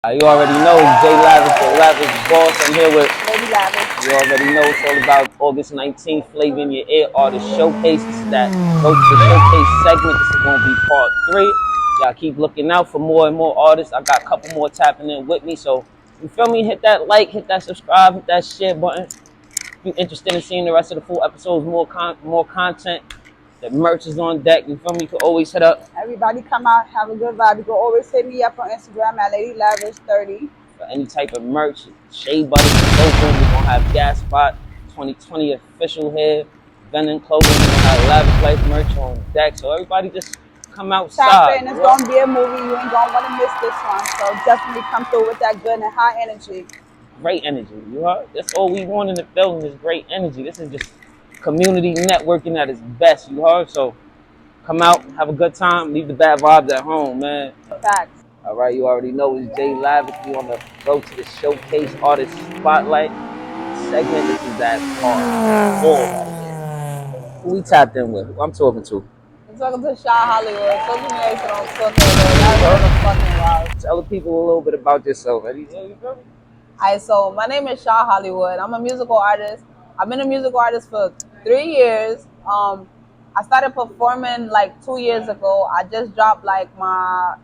You already know it's Jay Lavish, the Lavish boss. I'm here with, Lady Lavish. you already know it's all about August 19th, Flavor in Your Ear Artist Showcase. This is that Go to the Showcase segment. This is going to be part 3. Y'all keep looking out for more and more artists. I got a couple more tapping in with me. So, you feel me? Hit that like, hit that subscribe, hit that share button. If you're interested in seeing the rest of the full episodes, more content. The merch is on deck. You feel me? You can always hit up Everybody come out, have a good vibe. You can always hit me up on Instagram at Lady Lavish 30. for any type of merch. Shea Butter is open. We're going to have Gas Spot 2020 official here. Venom Clothing. We're going to have Lavish Life merch on deck. So everybody just come outside. Tap in. It's going to be a movie. You ain't going to want to miss this one. So definitely come through with that good and high energy. Great energy. You heard? That's all we want in the building is great energy. This is just community networking at its best. You heard? So come out, have a good time, leave the bad vibes at home, man. Facts. All right, you already know it's Jay Lavish. We on the Go to the Showcase Artist Spotlight segment. This is that part 4 right here. Who we tapped in with? Who I'm talking to? I'm talking to Shaw Hollywood. So many guys that don't talk about the fucking wild. Tell the people a little bit about yourself, Eddie. Alright, so my name is Shaw Hollywood. I'm a musical artist. I've been a musical artist for 3 years. I started performing like 2 years ago. I just dropped like my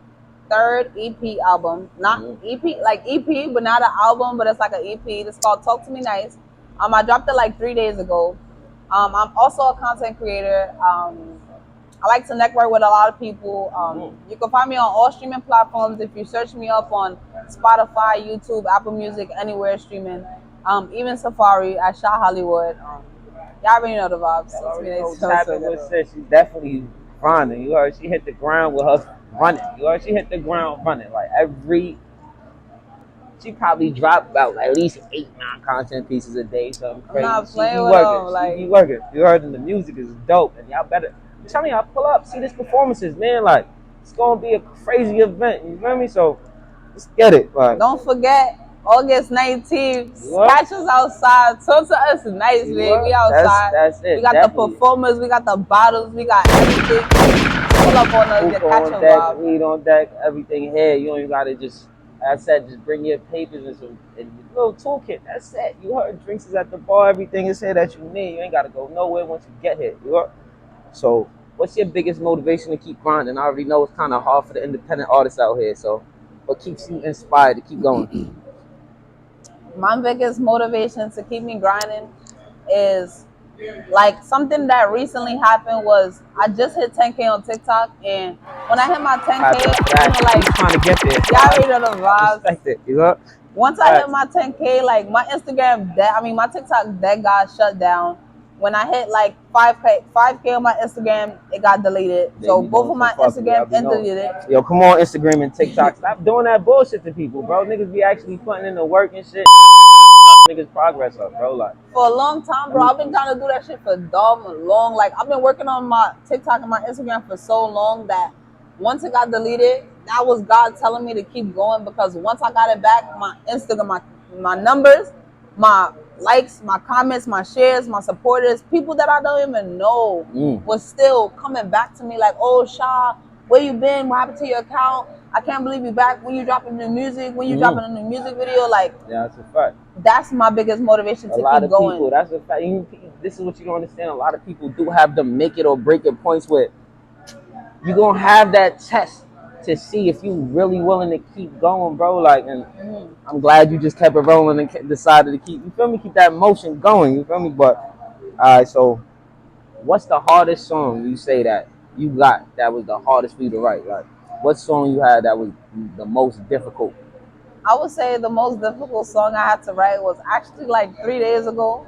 3rd EP album. Not EP, like EP, but not an album, but it's like an EP. It's called Talk to Me Nice. I dropped it like 3 days ago. I'm also a content creator. I like to network with a lot of people. You can find me on all streaming platforms. If you search me up on Spotify, YouTube, Apple Music, anywhere streaming, even Safari at Shaw Hollywood. Y'all already know the vibes. She's definitely grinding. You heard she hit the ground with her running. You heard she hit the ground running. Like she probably dropped about at least 8-9 content pieces a day. So I'm not playing she with them. Like, she be working. You heard, and the music is dope. And y'all better. I'm telling y'all, pull up, see these performances, man. Like, it's gonna be a crazy event. You feel me? So let's get it. Like, don't forget August 19th. Catch us outside. Talk to us nice, man. We outside. That's it. We got definitely the performers. We got the bottles. We got everything. Pull up on us. Catch a vibe. Weed on deck. Everything here. You don't even gotta just. I said, just bring your papers and a little toolkit. That's it. You heard, drinks is at the bar. Everything is here that you need. You ain't gotta go nowhere once you get here. You heard? So, what's your biggest motivation to keep grinding? I already know it's kind of hard for the independent artists out here. So, what keeps you inspired to keep going? My biggest motivation to keep me grinding is like something that recently happened was I just hit 10K on TikTok, and when I hit my 10K, I'm trying to get there. Y'all already know the vibes. Respect it, you know? Once I hit my 10K, like my Instagram, my TikTok that got shut down. When I hit like 5K on my Instagram, it got deleted. So both of my Instagram and deleted. Yo, come on, Instagram and TikTok. Stop doing that bullshit to people, bro. Niggas be actually putting in the work and shit. Niggas progress up, bro. Like, for a long time, bro. I've been trying to do that shit for long. Like, I've been working on my TikTok and my Instagram for so long that once it got deleted, that was God telling me to keep going, because once I got it back, my Instagram, my numbers, my likes, my comments, my shares, my supporters, people that I don't even know was still coming back to me like, oh, Shaw, where you been? What happened to your account? I can't believe you back. When you dropping new music? When you dropping a new music video? Like, yeah, that's a fact. That's my biggest motivation to keep going. People, that's a fact. This is what you don't understand. A lot of people do have the make it or break it points where you're going to have that test to see if you really willing to keep going, bro. Like, and I'm glad you just kept it rolling and decided to keep, you feel me, keep that motion going, you feel me? But, all right, so what's the hardest song you say that you got that was the hardest for you to write? Like, what song you had that was the most difficult? I would say the most difficult song I had to write was actually like 3 days ago.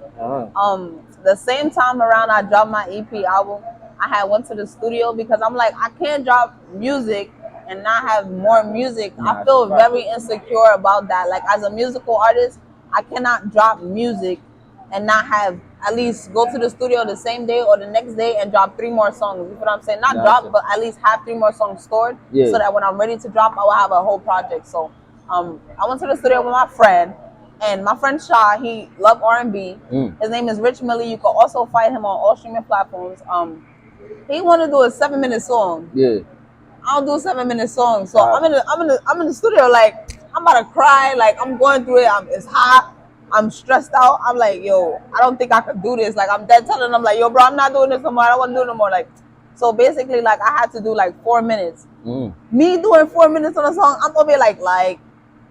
The same time around I dropped my EP album, I had went to the studio because I'm like, I can't drop music and not have more music. I feel very insecure about that. Like, as a musical artist, I cannot drop music and not have at least go to the studio the same day or the next day and drop 3 more songs. You know what I'm saying? Not drop, but at least have 3 more songs stored so that when I'm ready to drop, I will have a whole project. So I went to the studio with my friend, and my friend Shaw, he loved R&B. His name is Rich Millie. You can also find him on all streaming platforms. He wanted to do a 7-minute song. Yeah. I don't do 7-minute songs, so I'm in the studio like, I'm about to cry. Like, I'm going through it. It's hot. I'm stressed out. I'm like, yo, I don't think I could do this. Like, I'm dead telling them, like, yo, bro, I'm not doing this no more. I don't want to do it no more. Like, so basically, like, I had to do like 4 minutes. Me doing 4 minutes on a song, I'm over here like, what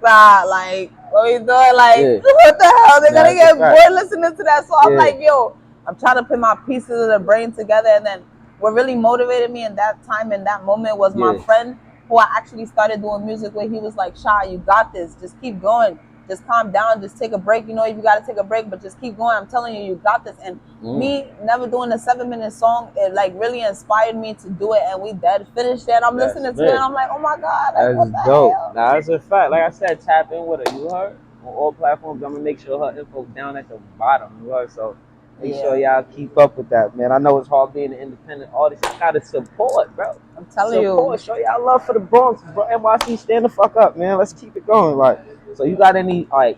are you doing? Like, what the hell? They're gonna get bored listening to that. So I'm like, yo, I'm trying to put my pieces of the brain together. And then what really motivated me in that time, in that moment, was my friend who I actually started doing music with. He was like, Sha, you got this. Just keep going. Just calm down. Just take a break. You know, if you got to take a break, but just keep going. I'm telling you, you got this. And me never doing a 7-minute song, it like really inspired me to do it. And we dead finished it. I'm listening to it and I'm like, oh my God. Like, what the hell? Nah, that's a fact. Like I said, tap in with her. You heard? On all platforms. I'm going to make sure her info's down at the bottom. You heard? So make sure y'all keep up with that, man. I know it's hard being an independent artist. You got to support, bro. I'm telling you. Show y'all love for the Bronx, bro. NYC, stand the fuck up, man. Let's keep it going. Like, so you got any like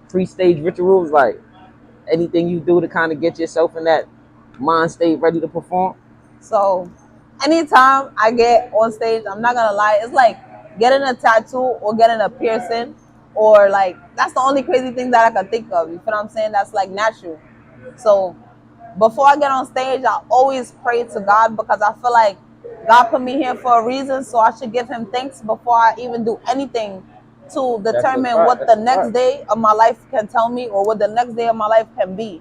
pre-stage rituals, like anything you do to kind of get yourself in that mind state ready to perform? So anytime I get on stage, I'm not gonna lie, it's like getting a tattoo or getting a piercing, or like that's the only crazy thing that I can think of. You feel what I'm saying? That's like natural. So before I get on stage, I always pray to God, because I feel like God put me here for a reason, so I should give him thanks before I even do anything to determine what the next day of my life can tell me, or what the next day of my life can be.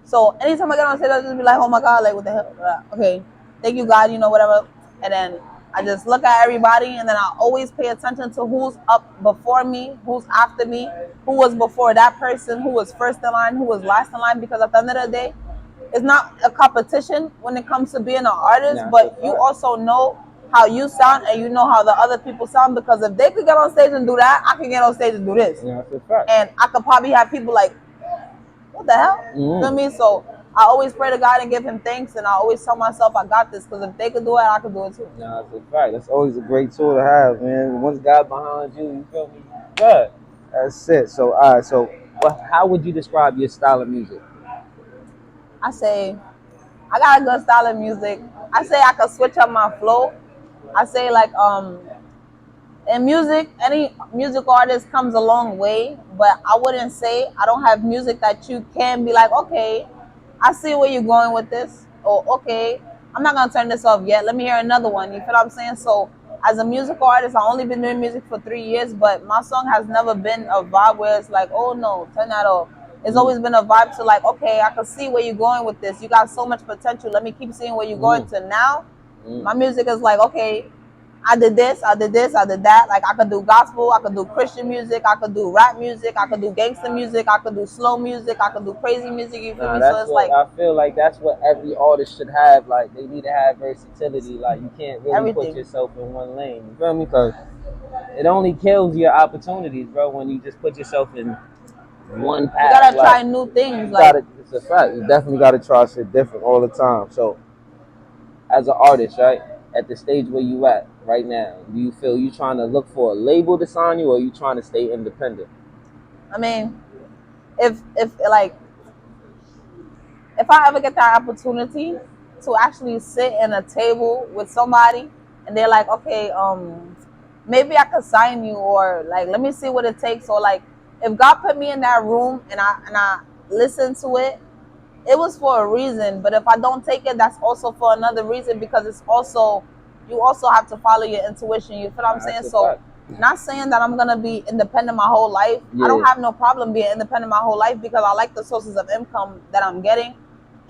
So anytime I get on stage, I just be like, oh my God, like, what the hell? Okay, thank you, God, you know, whatever. And then I just look at everybody, and then I always pay attention to who's up before me, who's after me, who was before that person, who was first in line, who was last in line, because at the end of the day, it's not a competition when it comes to being an artist, but you also know how you sound and you know how the other people sound, because if they could get on stage and do that, I can get on stage and do this. And I could probably have people like, what the hell? You feel me? So I always pray to God and give him thanks, and I always tell myself I got this, because if they could do it, I could do it too. Nah, that's a fact. That's always a great tool to have, man. Once God behind you, you feel me? Good. That's it. So, all right. So, how would you describe your style of music? I say I got a good style of music. I say I could switch up my flow. I say like in music, any music artist comes a long way, but I wouldn't say I don't have music that you can be like, okay, I see where you're going with this, or okay, I'm not gonna turn this off yet. Let me hear another one. You feel what I'm saying? So as a music artist, I've only been doing music for 3 years, but my song has never been a vibe where it's like, oh no, turn that off. It's always been a vibe to like, okay, I can see where you're going with this. You got so much potential. Let me keep seeing where you're going to now. My music is like, okay, I did this, I did this, I did that. Like, I could do gospel, I could do Christian music, I could do rap music, I could do gangster music, I could do slow music, I could do crazy music. You feel me? So it's like, I feel like that's what every artist should have. Like, they need to have versatility. Like, you can't really put yourself in one lane. You feel me? Because it only kills your opportunities, bro, when you just put yourself in one path. You gotta try new things. It's a fact. You definitely gotta try shit different all the time. So, as an artist, right, at the stage where you at right now, do you feel you trying to look for a label to sign you, or you trying to stay independent? I mean, if I ever get that opportunity to actually sit in a table with somebody and they're like, okay, maybe I could sign you, or like, let me see what it takes, or like, if God put me in that room and I listen to it, it was for a reason. But if I don't take it, that's also for another reason, because it's also, you also have to follow your intuition. You feel what I'm saying? So not saying that I'm gonna be independent my whole life. I don't have no problem being independent my whole life, because I like the sources of income that I'm getting,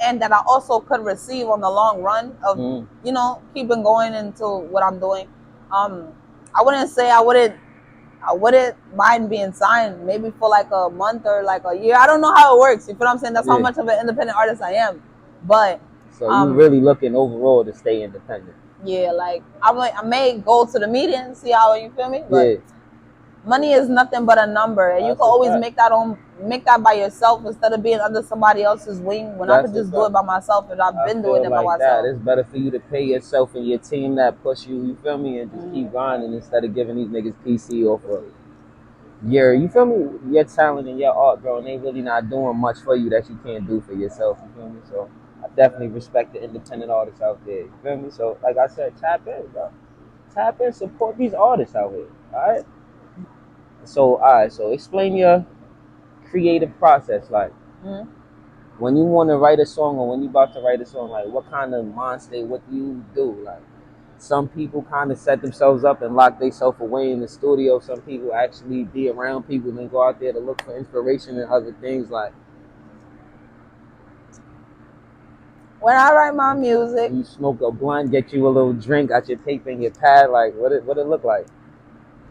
and that I also could receive on the long run of you know, keeping going into what I'm doing. I wouldn't say I wouldn't mind being signed, maybe for like a month or like a year. I don't know how it works. You feel what I'm saying? That's how much of an independent artist I am. But so you're really looking overall to stay independent. Yeah, like I may go to the meeting and see how, you feel me? But money is nothing but a number, and you can always make that by yourself instead of being under somebody else's wing. When I could just do it by myself, and I've been doing it by myself. It's better for you to pay yourself and your team that push you. You feel me? And just keep grinding instead of giving these niggas PC off of you feel me? Your talent and your art, bro, and they really not doing much for you that you can't do for yourself. You feel me? So I definitely respect the independent artists out there. You feel me? So like I said, tap in, bro. Tap in, support these artists out here. All right. So, all right. So, explain your creative process. Like, Mhm. when you want to write a song or when you about to write a song, like, what kind of mind state? What do you do? Like, some people kind of set themselves up and lock themselves away in the studio. Some people actually be around people and then go out there to look for inspiration and other things. Like, When I write my music, you smoke a blunt, get you a little drink, got your paper and your pad. Like, what it look like?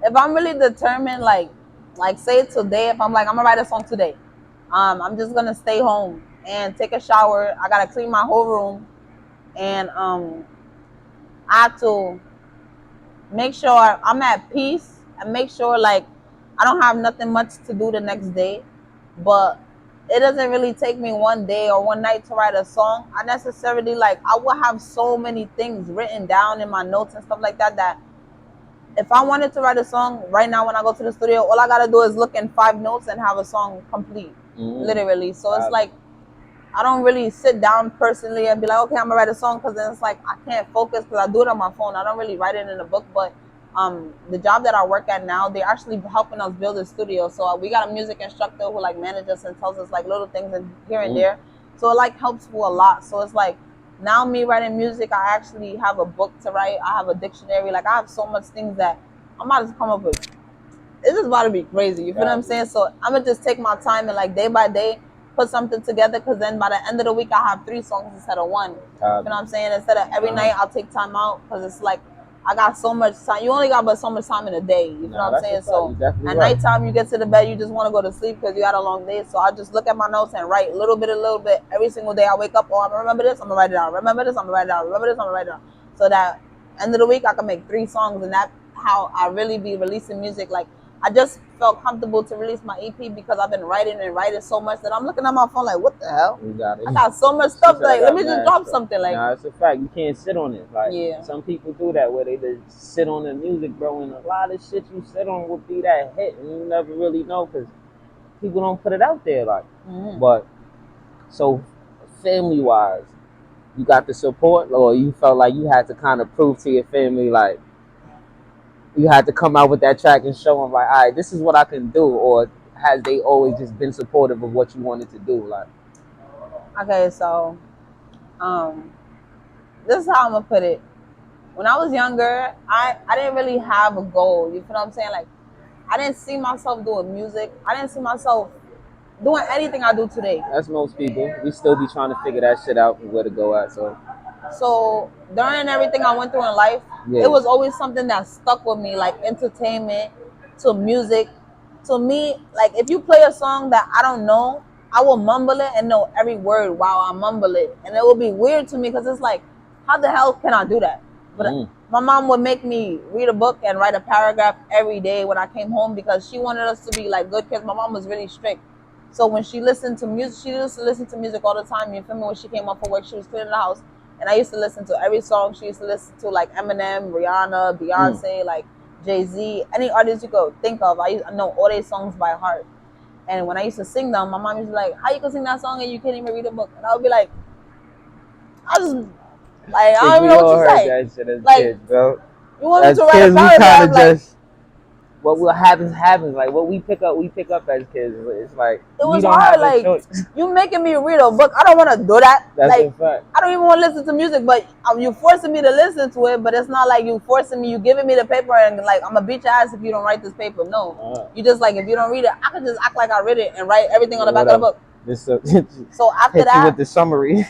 if I'm really determined, like say today, if I'm like I'm gonna write a song today, I'm just gonna stay home and take a shower. I gotta clean my whole room, and I have to make sure I'm at peace and make sure like I don't have nothing much to do the next day. But it doesn't really take me one day or one night to write a song. I necessarily like I will have so many things written down in my notes and stuff like that that if I wanted to write a song right now when I go to the studio, all I gotta do is look in 5 notes and have a song complete. Literally. So it's like I don't really sit down personally and be like, okay, I'm gonna write a song, because then it's like I can't focus because I do it on my phone. I don't really write it in a book. But the job that I work at now, they're actually helping us build a studio. So we got a music instructor who like manages us and tells us like little things and here and there. So it like helps for a lot. So it's like now me writing music, I actually have a book to write. I have a dictionary. Like I have so much things that I'm about to come up with. This is about to be crazy. You feel what I'm saying? So I'm gonna just take my time and like day by day put something together, because then by the end of the week I have 3 songs instead of 1. You know what I'm saying? Instead of every night I'll take time out, because it's like I got so much time. You only got but so much time in a day. You know what I'm saying? So at nighttime you get to the bed, you just want to go to sleep because you had a long day. So I just look at my notes and write a little bit every single day. I wake up, oh, I'm gonna remember this, I'm gonna write it down. Remember this, I'm gonna write it down. Remember this, I'm gonna write it down. So that end of the week I can make 3 songs, and that's how I really be releasing music. Like I just felt comfortable to release my EP because I've been writing so much that I'm looking at my phone like, what the hell? I got so much stuff. Like, let me just drop something. Like, nah, it's a fact. You can't sit on it. Like, yeah. Some people do that where they just sit on the music, bro. And a lot of shit you sit on will be that hit, and you never really know because people don't put it out there. Like, but so family wise, you got the support, or you felt like you had to kind of prove to your family like you had to come out with that track and show them like, all right, this is what I can do, or has they always just been supportive of what you wanted to do? Like, okay, so this is how I'm gonna put it. When I was younger, I didn't really have a goal. You feel what I'm saying? Like, I didn't see myself doing music. I didn't see myself doing anything I do today. That's most people. We still be trying to figure that shit out and where to go at. So during everything I went through in life, it was always something that stuck with me, like entertainment to music. To me, like if you play a song that I don't know, I will mumble it and know every word while I mumble it. And it will be weird to me because it's like, how the hell can I do that? But my mom would make me read a book and write a paragraph every day when I came home because she wanted us to be like good kids. My mom was really strict. So when she listened to music, she used to listen to music all the time. You feel me? When she came up for work, she was cleaning the house. And I used to listen to every song. She used to listen to like Eminem, Rihanna, Beyonce, like Jay-Z, any artist you could think of. I know all their songs by heart. And when I used to sing them, my mom used to be like, how you can sing that song and you can't even read a book? And I would be like, I just, like, I don't even know what to say. That shit as like, kids, bro. You want me to write a paragraph? Like, what happens. Like what we pick up as kids. It's like it was hard. Like you making me read a book. I don't want to do that. That's like a fact. I don't even want to listen to music, but you forcing me to listen to it. But it's not like you forcing me. You giving me the paper and like I'm gonna beat your ass if you don't write this paper. No, you just like if you don't read it, I can just act like I read it and write everything on the back of the book. So after that, with the summary.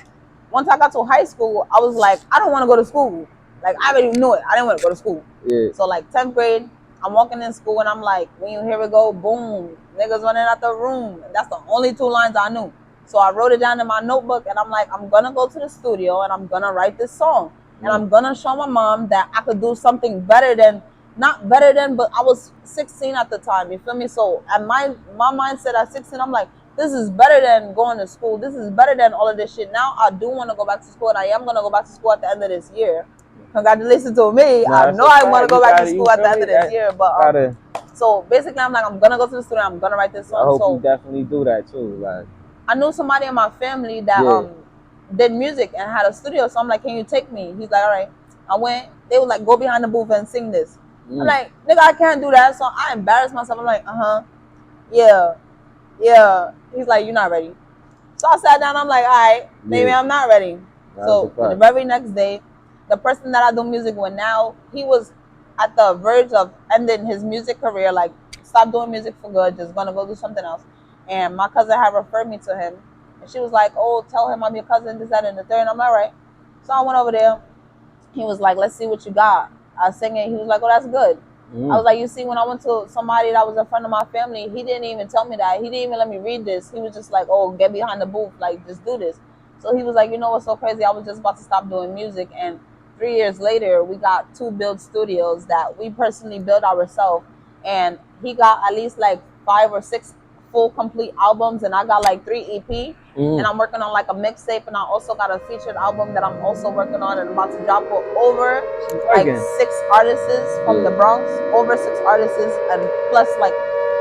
Once I got to high school, I was like, I don't want to go to school. Like I already knew it. I didn't want to go to school. Yeah. So like 10th grade. I'm walking in school and I'm like, when you hear it go, boom, niggas running out the room. And that's the only 2 lines I knew. So I wrote it down in my notebook and I'm like, I'm going to go to the studio and I'm going to write this song. And I'm going to show my mom that I could do something better than, not better than, but I was 16 at the time. You feel me? So at my mindset at 16, I'm like, this is better than going to school. This is better than all of this shit. Now I do want to go back to school and I am going to go back to school at the end of this year. Congratulations to me. I know I want to go back to school at the end of this year. But so basically, I'm like, I'm going to go to the studio. I'm going to write this song. I hope you definitely do that too. Like, I knew somebody in my family that did music and had a studio. So I'm like, can you take me? He's like, all right. I went. They were like, go behind the booth and sing this. I'm like, nigga, I can't do that. So I embarrassed myself. I'm like, yeah. He's like, you're not ready. So I sat down. I'm like, all right, maybe I'm not ready. So the very next day, the person that I do music with now, he was at the verge of ending his music career. Like, stop doing music for good. Just gonna go do something else. And my cousin had referred me to him. And she was like, oh, tell him I'm your cousin, this, that, and the third. And I'm like, all right. So I went over there. He was like, let's see what you got. I was singing. He was like, oh, that's good. I was like, you see, when I went to somebody that was a friend of my family, he didn't even tell me that. He didn't even let me read this. He was just like, oh, get behind the booth. Like, just do this. So he was like, you know what's so crazy? I was just about to stop doing music. And 3 years later, we got 2 build studios that we personally built ourselves. And he got at least like 5 or 6 full complete albums. And I got like 3 EP. And I'm working on like a mixtape. And I also got a featured album that I'm also working on and about to drop for over like 6 artists from the Bronx. Over 6 artists and plus like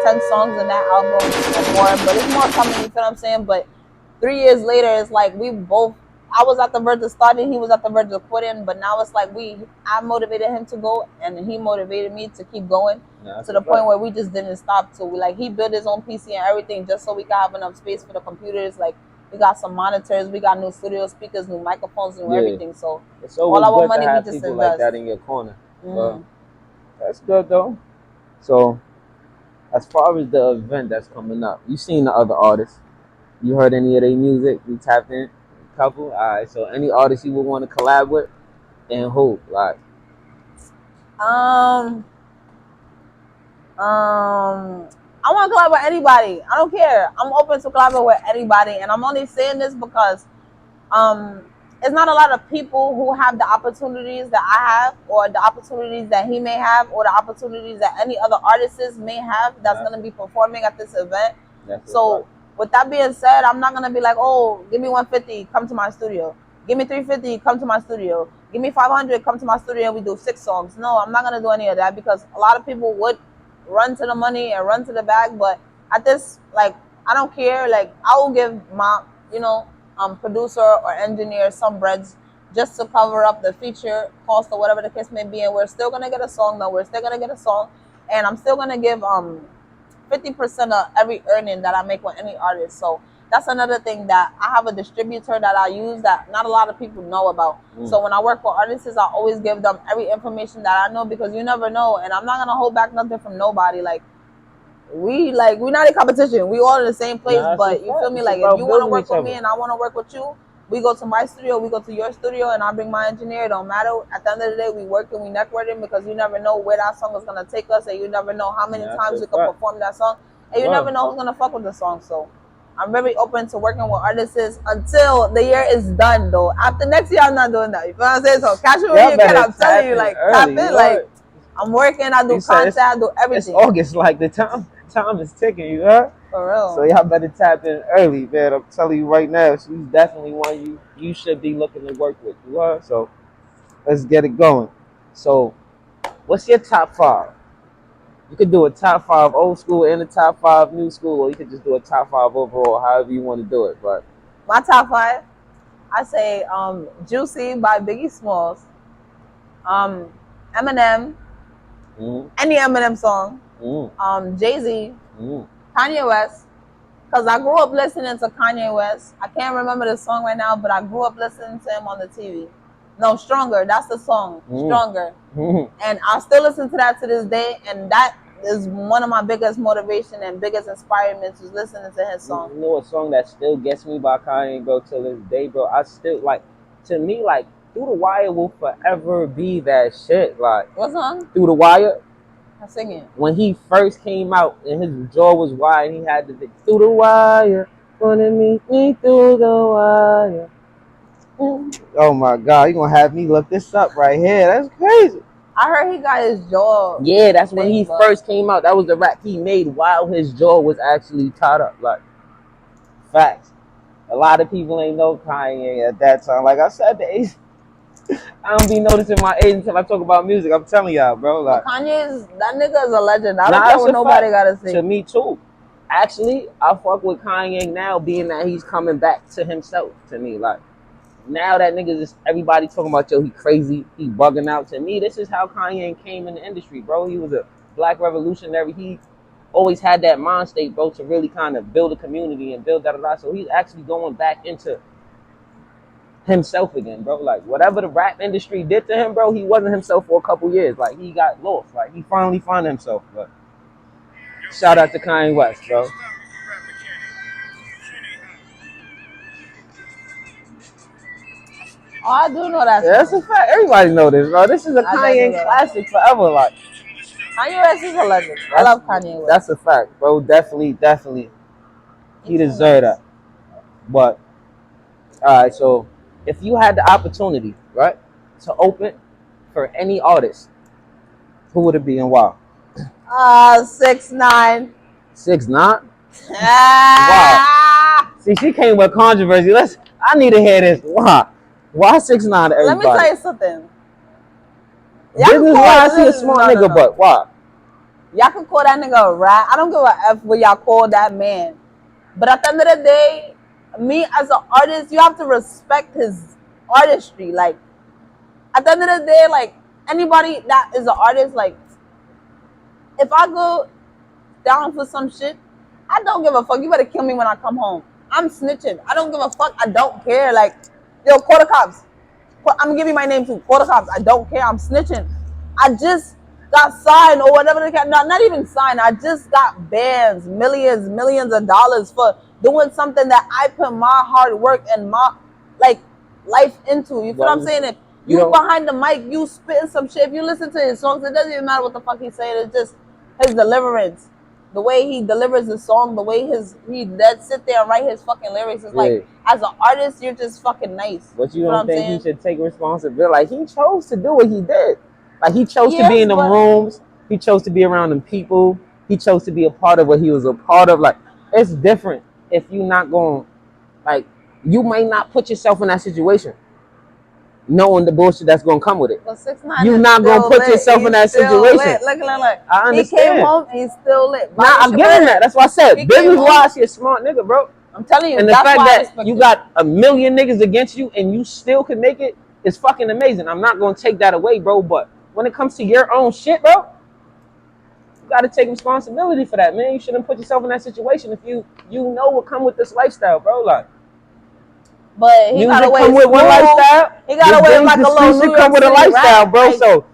10 songs in that album and more. But it's more coming, you feel what I'm saying? But 3 years later, it's like we both, I was at the verge of starting, he was at the verge of quitting, but now it's like I motivated him to go and he motivated me to keep going to the point where we just didn't stop. So like he built his own PC and everything just so we could have enough space for the computers. Like we got some monitors, we got new studio speakers, new microphones, new everything. So it's all our money we just invest. Like that in your corner. Well, that's good though. So as far as the event that's coming up, you seen the other artists. You heard any of their music? You tapped in? A couple? Alright, so any artists you would want to collab with? And who? Like I want to collab with anybody. I don't care. I'm open to collaborate with anybody. And I'm only saying this because it's not a lot of people who have the opportunities that I have or the opportunities that he may have or the opportunities that any other artists may have that's going to be performing at this event. So with that being said, I'm not going to be like, oh, give me 150, come to my studio. Give me 350, come to my studio. Give me 500, come to my studio and we do 6 songs. No, I'm not going to do any of that because a lot of people would run to the money and run to the bag. But at this, like, I don't care. Like, I will give my, producer or engineer some breads just to cover up the feature cost or whatever the case may be. And we're still going to get a song, though. We're still going to get a song. And I'm still going to give 50% of every earning that I make with any artist. So that's another thing that I have a distributor that I use that not a lot of people know about. So when I work for artists, I always give them every information that I know because you never know. And I'm not going to hold back nothing from nobody. Like, we're not in competition. We all in the same place, but you feel me? Like, if you want to work with me and I want to work with you, we go to my studio, we go to your studio, and I bring my engineer. It don't matter. At the end of the day, we work and we networking because you never know where that song is going to take us, and you never know how many times we can perform that song, and you never know who's going to fuck with the song. So I'm very open to working with artists until the year is done, though. After next year, I'm not doing that. You feel what I'm saying? So catch me when you can. I'm telling you, like, tap in. Like, I'm working, I do content, I do everything. It's August, like, the time is ticking, you heard? For real. So y'all better tap in early, man. I'm telling you right now, she's definitely one you should be looking to work with. You heard? So let's get it going. So what's your top 5? You could do a top 5 old school and a top 5 new school, or you could just do a top 5 overall, however you want to do it. But my top 5, I say Juicy by Biggie Smalls, Eminem, any Eminem song, Jay-Z, Kanye West, because I grew up listening to Kanye West. I can't remember the song right now, but I grew up listening to him on the TV. No, Stronger, that's the song, Stronger. And I still listen to that to this day, and that is one of my biggest motivation and biggest inspirements is listening to his song. You know a song that still gets me by Kanye, bro, till this day, bro. I still, like, to me, like, Through the Wire will forever be that shit. Like, what song? Through the Wire. I sing it. When he first came out and his jaw was wide, he had the Through the Wire, wanna meet me through the wire. Oh my God, you gonna have me look this up right here? That's crazy. I heard he got his jaw. Yeah, that's when he first came out. That was the rap he made while his jaw was actually tied up. Like, facts. A lot of people ain't know Kanye at that time. Like I said, I don't be noticing my age until I talk about music. I'm telling y'all, bro. Like, that nigga is a legend. I don't care what nobody gotta say. To me too. Actually, I fuck with Kanye now, being that he's coming back to himself. To me, like, now that niggas is everybody talking about, yo, he crazy, he bugging out. To me, this is how Kanye came in the industry, bro. He was a black revolutionary. He always had that mind state, bro, to really kind of build a community and build that. So he's actually going back into himself again, bro. Like, whatever the rap industry did to him, bro, he wasn't himself for a couple years. Like, he got lost. Like, he finally found himself. But shout out to Kanye West, bro. Oh, I do know that. Yeah, that's a fact. Everybody know this, bro. This is a Kanye classic forever. Like, Kanye West is a legend. I love Kanye West. That's a fact, bro. Definitely. He deserved that. But, all right, so if you had the opportunity, right, to open for any artist, who would it be and why? 6ix9ine. 6ix9ine? Wow. See, she came with controversy. I need to hear this. Why? Why 6ix9ine to everybody? Let me tell you something. Business-wise, he a smart nigga, but why? Y'all can call that nigga a rat. I don't give a F what y'all call that man. But at the end of the day, me as an artist, you have to respect his artistry. Like, at the end of the day, like, anybody that is an artist, like, if I go down for some shit, I don't give a fuck. You better kill me when I come home. I'm snitching. I don't give a fuck. I don't care. Like, yo, call the cops. I'm gonna give you my name too. Call the cops. I don't care. I'm snitching. I just got signed or whatever they can. Not even signed. I just got bans, millions of dollars for doing something that I put my hard work and my life into. You feel what I'm saying? If you behind the mic, you spitting some shit. If you listen to his songs, it doesn't even matter what the fuck he's saying. It's just his deliverance. The way he delivers the song, the way he does sit there and write his fucking lyrics. It's like, as an artist, you're just fucking nice. But you don't think he should take responsibility? Like, he chose to do what he did. Like, he chose to be in the rooms. He chose to be around them people. He chose to be a part of what he was a part of. Like, it's different if you're not going, like, you might not put yourself in that situation knowing the bullshit that's going to come with it. Well, 6ix9ine you're not going to put yourself in that situation. Look. I understand. He came home, he's still lit. Nah, I'm getting that. That's why I said, business-wise, he's a smart nigga, bro. I'm telling you, and the fact that you got a million niggas against you and you still can make it is fucking amazing. I'm not going to take that away, bro. But when it comes to your own shit, bro, you got to take responsibility for that, man. You shouldn't put yourself in that situation if you know what come with this lifestyle, bro. Like, but he got away with one lifestyle. He got away like a little New York come with a lifestyle, bro. Like, so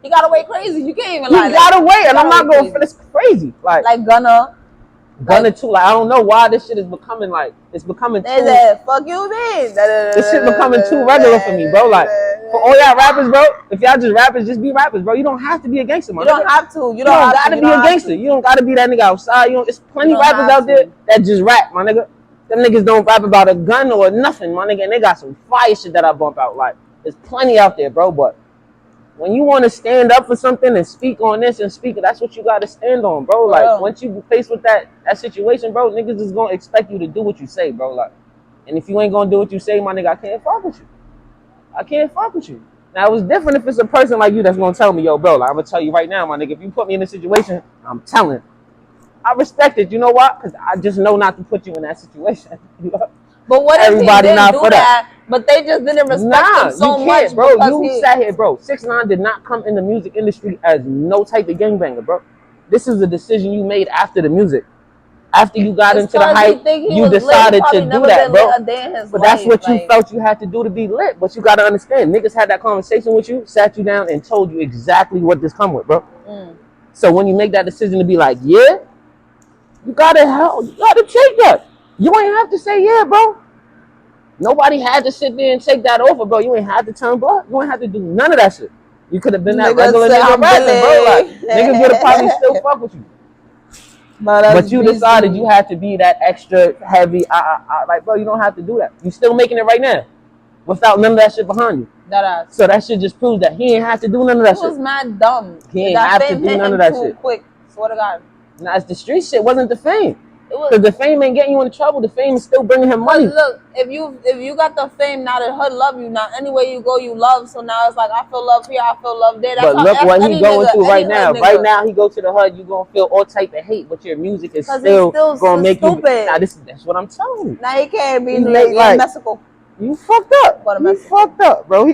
he got away crazy. You can't even lie. He got away, and I'm not going for this crazy. Like Gunna too. Like, I don't know why this shit is becoming like it's becoming too. Fuck you, man. This shit becoming too regular for me, bro. Like, for all y'all rappers, bro. If y'all just rappers, just be rappers, bro. You don't have to be a gangster, man. You don't have to. You don't gotta be a gangster. You don't gotta be that nigga outside. There's plenty of rappers out there that just rap, my nigga. Them niggas don't rap about a gun or nothing, my nigga. And they got some fire shit that I bump out. Like, there's plenty out there, bro. But when you want to stand up for something and speak on this and speak, that's what you got to stand on, bro. Like, once you faced with that situation, bro, niggas is going to expect you to do what you say, bro. Like, and if you ain't going to do what you say, my nigga, I can't fuck with you. I can't fuck with you. Now, it was different if it's a person like you that's going to tell me, yo, bro, like, I'm going to tell you right now, my nigga, if you put me in a situation, I'm telling. I respect it. You know why? Because I just know not to put you in that situation. But what if everybody he didn't do that? But they just didn't respect him so much, bro. You sat here, bro. 6ix9ine did not come in the music industry as no type of gangbanger, bro. This is a decision you made after the music. After you got into the hype, you decided to do that, bro. But that's what you felt you had to do to be lit. But you got to understand, niggas had that conversation with you, sat you down, and told you exactly what this come with, bro. So when you make that decision to be like, yeah, you gotta take that. You ain't have to say yeah, bro. Nobody had to sit there and take that over, bro. You ain't had to turn blood. You ain't have to do none of that shit. You could have been that regular nigga rapping, bro. Like, niggas would have probably still fuck with you. But you decided you had to be that extra heavy. Like, bro, you don't have to do that. You still making it right now without none of that shit behind you. So that shit just proves that he ain't have to do none of that shit. He was mad dumb. He ain't have to do none of that shit. Quick, swear to God. Nah, it's the street shit. Wasn't the fame. Because the fame ain't getting you in trouble. The fame is still bringing him money. Look, if you got the fame, now the hood love you. Now anywhere you go, you love. So now it's like, I feel love here, I feel love there. That's but look what he going through right now. Right now, he go to the hood, you gonna feel all type of hate, but your music is still gonna make stupid. That's what I'm telling you. Now he can't be like Mexico. You fucked up. You fucked up, bro.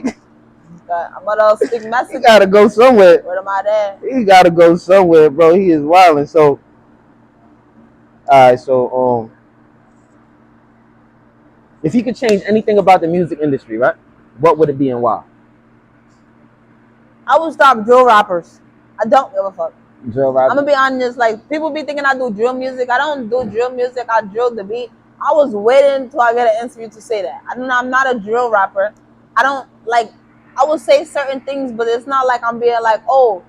I'm about to speak Mexican. He gotta go somewhere. Where am I there? He gotta go somewhere, bro. He is wilding. So, alright. So, if you could change anything about the music industry, right? What would it be and why? I would stop drill rappers. I don't give a fuck. Drill rappers. I'm gonna be honest. Like, people be thinking I do drill music. I don't do drill music. I drill the beat. I was waiting until I get an interview to say that. I'm not a drill rapper. I don't like. I will say certain things, but it's not like I'm being like, oh,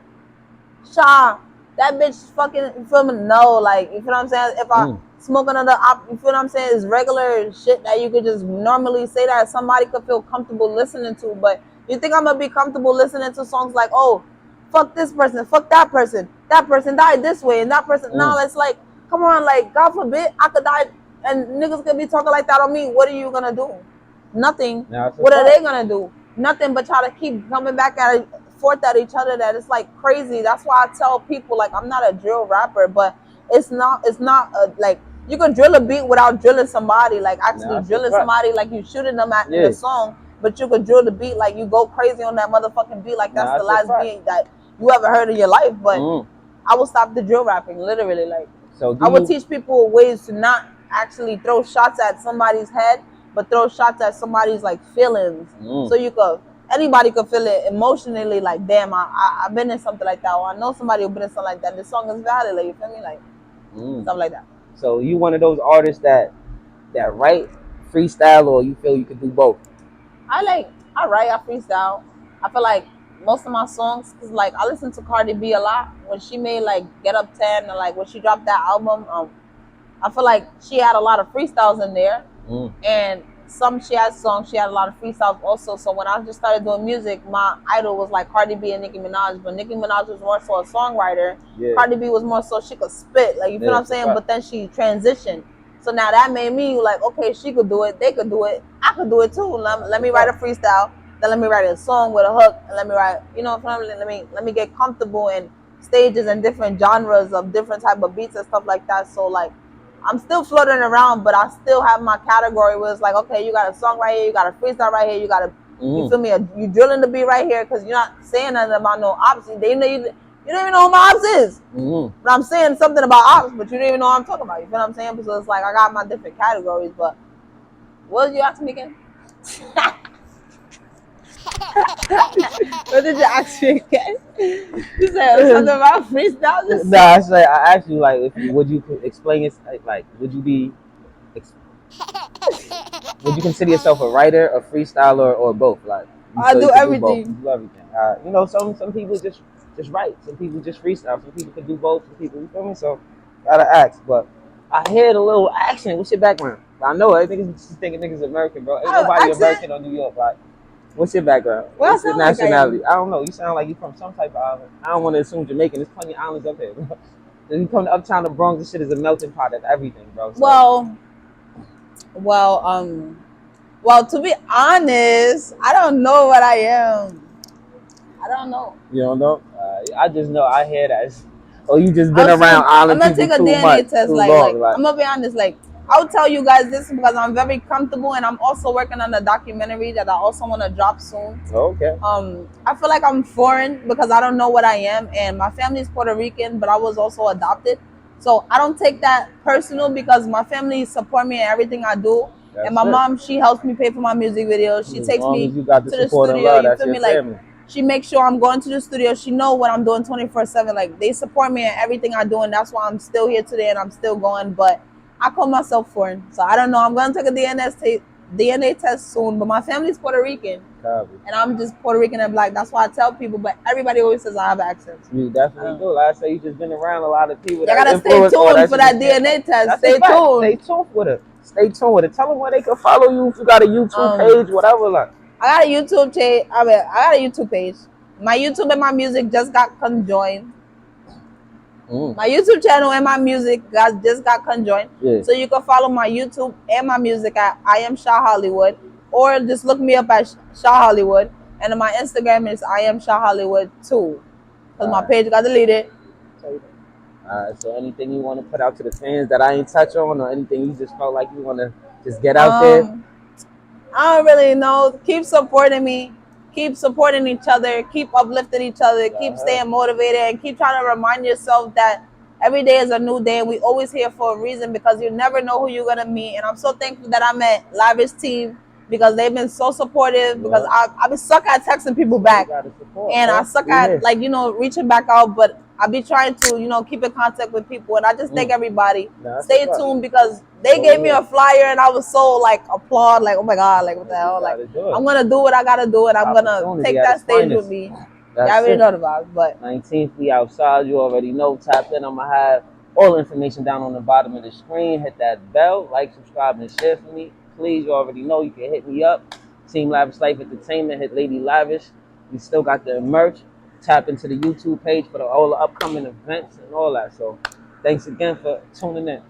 Shaw, that bitch fucking, you feel me? No, like, you feel what I'm saying? If I smoke another op, you feel what I'm saying? It's regular shit that you could just normally say that somebody could feel comfortable listening to. But you think I'm gonna be comfortable listening to songs like, oh, fuck this person, fuck that person died this way, and that person, no, it's like, come on, like, God forbid I could die and niggas could be talking like that on me. What are you gonna do? Nothing. What are they gonna do? Nothing but try to keep coming back at forth at each other. That it's like crazy. That's why I tell people, like, I'm not a drill rapper, but it's not like, you can drill a beat without drilling somebody, like actually drilling somebody, like you shooting them at the song, but you could drill the beat, like you go crazy on that motherfucking beat, like that's the last beat that you ever heard in your life. But I will stop the drill rapping, literally. Like, so I would teach people ways to not actually throw shots at somebody's head, but throw shots at somebody's like feelings. So you could, anybody could feel it emotionally, like, damn, I've been in something like that, or I know somebody who been in something like that. This song is valid, like, you feel me, like stuff like that. So you one of those artists that write freestyle, or you feel you could do both? I write, I freestyle. I feel like most of my songs, cause like I listen to Cardi B a lot. When she made like Get Up 10, or like when she dropped that album, I feel like she had a lot of freestyles in there, and she had a lot of freestyles also. So when I just started doing music, my idol was like Cardi B and Nicki Minaj. But Nicki Minaj was more so a songwriter. Cardi B was more so she could spit, like, you feel what I'm saying? But then she transitioned. So now that made me like, okay, she could do it, they could do it, I could do it too. Let me write a freestyle, then let me write a song with a hook, and let me write, you know, let me get comfortable in stages and different genres of different type of beats and stuff like that. So like, I'm still floating around, but I still have my category where it's like, okay, you got a song right here, you got a freestyle right here, you got a, you feel me, you drilling the beat right here, because you're not saying nothing about no ops. You don't even know who my ops is. But I'm saying something about ops, but you don't even know what I'm talking about. You feel what I'm saying? So it's like, I got my different categories. But what did you ask me again? What did you ask me again? You said something about freestyle? No, I asked you, like, would you explain it, like, would you consider yourself a writer, a freestyler, or both? Like, I do everything. You do everything. You know, some people just write. Some people just freestyle. Some people can do both. Some people, you feel me? So, gotta ask. But I heard a little accent. What's your background? I know everything is just thinking niggas American, bro. Ain't nobody American or New York. Like, what's your background? What's your nationality? Like I don't know. You sound like you from some type of island. I don't want to assume Jamaican. There's plenty of islands up here. Then you come to Uptown, the Bronx. This shit is a melting pot of everything, bro. So. Well, to be honest, I don't know what I am. I don't know. You don't know? I just know. I hear that. Oh, you just been around island people too much. I'm gonna take a DNA test. Like, I'm gonna be honest. Like, I'll tell you guys this because I'm very comfortable, and I'm also working on a documentary that I also want to drop soon. Okay. I feel like I'm foreign because I don't know what I am, and my family is Puerto Rican, but I was also adopted. So I don't take that personal because my family support me in everything I do. That's and my mom, she helps me pay for my music videos. She takes me to the studio. You feel me? Like, she makes sure I'm going to the studio. She know what I'm doing 24/7. Like, they support me in everything I do, and that's why I'm still here today and I'm still going. But I call myself foreign, so I don't know. I'm going to take a DNA test soon. But my family's Puerto Rican, and I'm just Puerto Rican and black. That's why I tell people. But everybody always says I have accents. You definitely do. Like I say, you just been around a lot of people. You gotta stay tuned for that DNA test. Stay tuned. Stay tuned with it. Stay tuned with it. Tell them where they can follow you. If you got a YouTube page, whatever. Like, I got a YouTube page. I got a YouTube page. My YouTube and my music just got conjoined. My YouTube channel and my music just got conjoined. Yeah. So you can follow my YouTube and my music at I Am Shaw Hollywood, or just look me up at Shaw Hollywood. And my Instagram is I Am Shaw Hollywood too, because my page got deleted. So anything you want to put out to the fans that I ain't touch on, or anything you just felt like you want to just get out there? I don't really know. Keep supporting me. Keep supporting each other. Keep uplifting each other. Keep staying motivated, and keep trying to remind yourself that every day is a new day. And we always here for a reason because you never know who you're gonna meet. And I'm so thankful that I met Lavish Team because they've been so supportive. Because I've been suck at texting people back, and I suck at like reaching back out, but I be trying to keep in contact with people, and I just thank everybody. Stay tuned because they gave me a flyer, and I was so like applaud, like oh my god, like what the hell, like I'm gonna do what I gotta do, and I'm gonna take that stage with me. Y'all already know the vibes, but 19th, we outside. You already know. Tap in. I'm gonna have all the information down on the bottom of the screen. Hit that bell, like, subscribe, and share for me. Please, you already know. You can hit me up. Team Lavish Life Entertainment. Hit Lady Lavish. We still got the merch. Tap into the YouTube page for all the upcoming events and all that. So, thanks again for tuning in.